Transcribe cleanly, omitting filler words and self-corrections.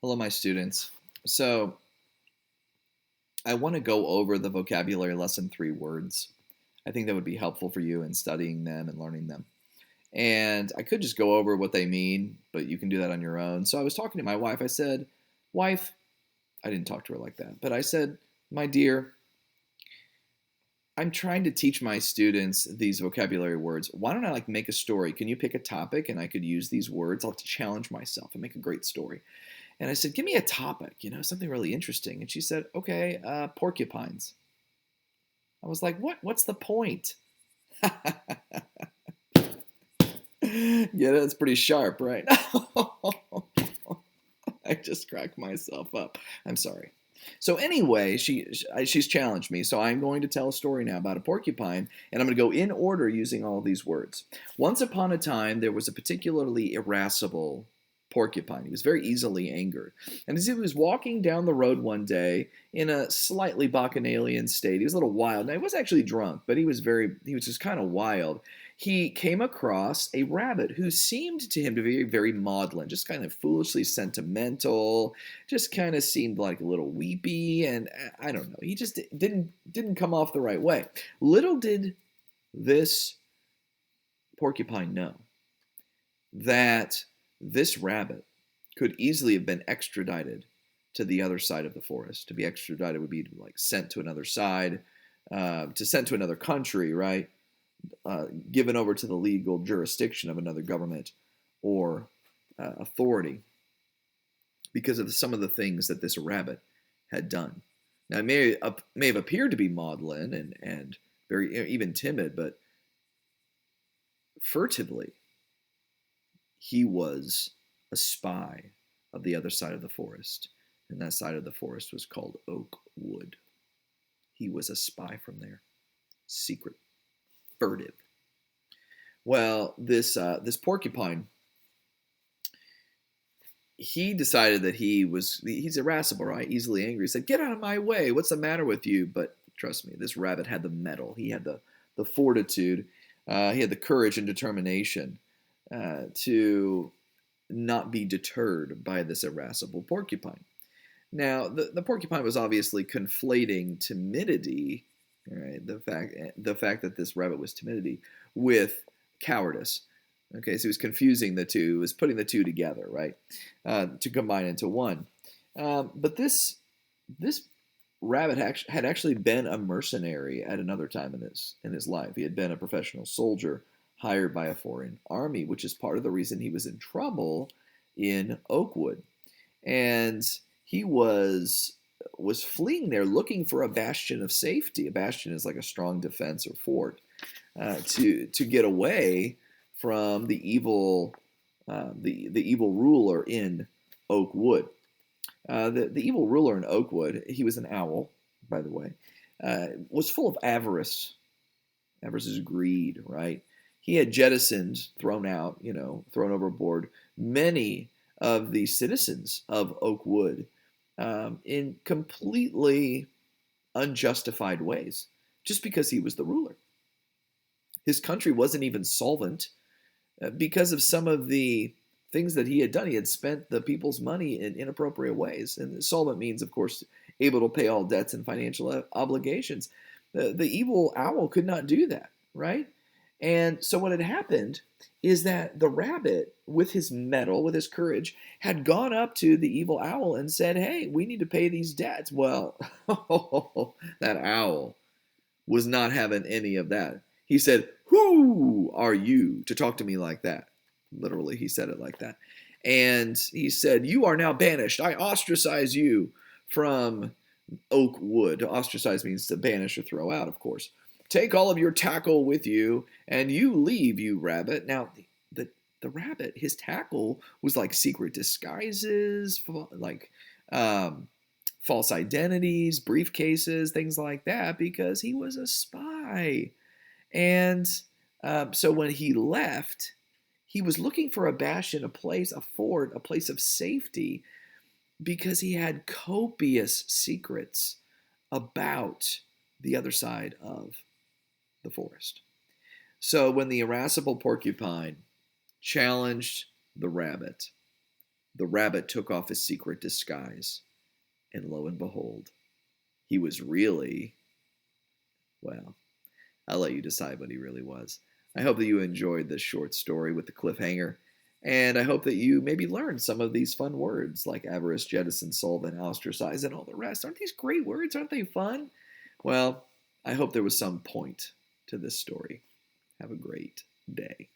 Hello, my students. So, I want to go over the vocabulary lesson 3 words. I think that would be helpful for you in studying them and learning them. And I could just go over what they mean, but you can do that on your own. So, I was talking to my wife. I said, Wife, I didn't talk to her like that, but I said, My dear, I'm trying to teach my students these vocabulary words. Why don't I make a story? Can you pick a topic and I could use these words? I'll have to challenge myself and make a great story. And I said, give me a topic, something really interesting. And she said, okay, porcupines. I was like, what? What's the point? Yeah, that's pretty sharp, right? I just cracked myself up. I'm sorry. So anyway, she's challenged me. So I'm going to tell a story now about a porcupine, and I'm going to go in order using all these words. Once upon a time, there was a particularly irascible porcupine. He was very easily angered. And as he was walking down the road one day in a slightly bacchanalian state, he was a little wild. Now, he was actually drunk, but he was just kind of wild. He came across a rabbit who seemed to him to be very maudlin, just kind of foolishly sentimental, just kind of seemed like a little weepy, and I don't know. He just didn't come off the right way. Little did this porcupine know that this rabbit could easily have been extradited to the other side of the forest. To be extradited would be sent to another side, to sent to another country, right? Given over to the legal jurisdiction of another government or authority because of some of the things that this rabbit had done. Now, it may have appeared to be maudlin and very even timid, but furtively, he was a spy of the other side of the forest, and that side of the forest was called Oak Wood. He was a spy from there, secret, furtive. Well, this porcupine, he decided that he's irascible, right? Easily angry. He said, "Get out of my way! What's the matter with you?" But trust me, this rabbit had the mettle. He had the fortitude. He had the courage and determination to not be deterred by this irascible porcupine. Now, the porcupine was obviously conflating timidity, right? The fact that this rabbit was timidity with cowardice. Okay, so he was confusing the two, he was putting the two together, right, to combine into one. But this rabbit had actually been a mercenary at another time in his life. He had been a professional soldier hired by a foreign army, which is part of the reason he was in trouble in Oakwood. And he was fleeing there looking for a bastion of safety. A bastion is like a strong defense or fort to get away from the evil ruler in Oakwood. The evil ruler in Oakwood, he was an owl, by the way, was full of avarice. Avarice is greed, right? He had jettisoned, thrown overboard many of the citizens of Oakwood in completely unjustified ways, just because he was the ruler. His country wasn't even solvent because of some of the things that he had done. He had spent the people's money in inappropriate ways. And solvent means, of course, able to pay all debts and financial obligations. The evil owl could not do that, right? And so what had happened is that the rabbit, with his mettle, with his courage, had gone up to the evil owl and said, hey, we need to pay these debts. Well, that owl was not having any of that. He said, who are you to talk to me like that? Literally, he said it like that. And he said, you are now banished. I ostracize you from Oakwood. To ostracize means to banish or throw out, of course. Take all of your tackle with you, and you leave, you rabbit. Now, the rabbit, his tackle was like secret disguises, like false identities, briefcases, things like that, because he was a spy. And so when he left, he was looking for a bastion, a place, a fort, a place of safety, because he had copious secrets about the other side of the forest. So when the irascible porcupine challenged the rabbit, The rabbit took off his secret disguise, and lo and behold, he was really, well, I'll let you decide what he really was. I hope that you enjoyed this short story with the cliffhanger, and I hope that you maybe learned some of these fun words like avarice, jettison, solvent, ostracize, and all the rest. Aren't these great words? Aren't they fun? Well, I hope there was some point to this story. Have a great day.